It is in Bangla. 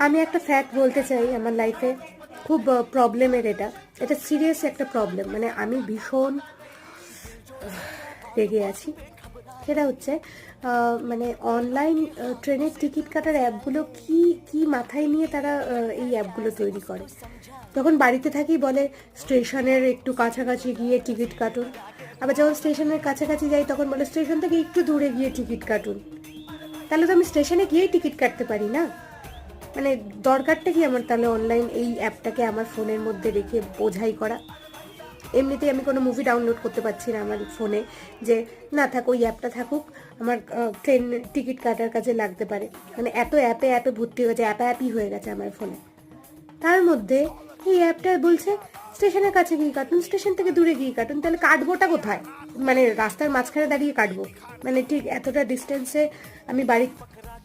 আমি একটা ফ্যাক্ট বলতে চাই, আমার লাইফে খুব প্রবলেমের, এটা সিরিয়াস একটা প্রবলেম। মানে আমি ভীষণ রেগে আছি। সেটা হচ্ছে মানে অনলাইন ট্রেনের টিকিট কাটার অ্যাপগুলো কি কি মাথায় নিয়ে তারা এই অ্যাপগুলো তৈরি করে। যখন বাড়িতে থাকি বলে স্টেশনের একটু কাছাকাছি গিয়ে টিকিট কাটুন, আবার যখন স্টেশনের কাছাকাছি যাই তখন বলে স্টেশন থেকে একটু দূরে গিয়ে টিকিট কাটুন। তাহলে তো আমি স্টেশনে গিয়েই টিকিট কাটতে পারি না? মানে দরকারটা কি আমার তাহলে অনলাইন এই অ্যাপটাকে আমার ফোনের মধ্যে রেখে বোঝাই করা? এমনিতেই আমি কোনো মুভি ডাউনলোড করতে পারছি না আমার ফোনে, যে না থাক ওই অ্যাপটা থাকুক, আমার ট্রেন টিকিট কাটার কাজে লাগতে পারে। মানে এত অ্যাপে অ্যাপে ভর্তি হয়ে গেছে, অ্যাপই হয়ে গেছে আমার ফোনে। তার মধ্যে এই অ্যাপটা বলছে স্টেশনের কাছে গিয়ে কাটুন, স্টেশন থেকে দূরে গিয়ে কাটুন। তাহলে কাটবোটা কোথায়? মানে রাস্তার মাঝখানে দাঁড়িয়ে কাটবো? মানে ঠিক এতটা ডিস্টেন্সে আমি বাড়ি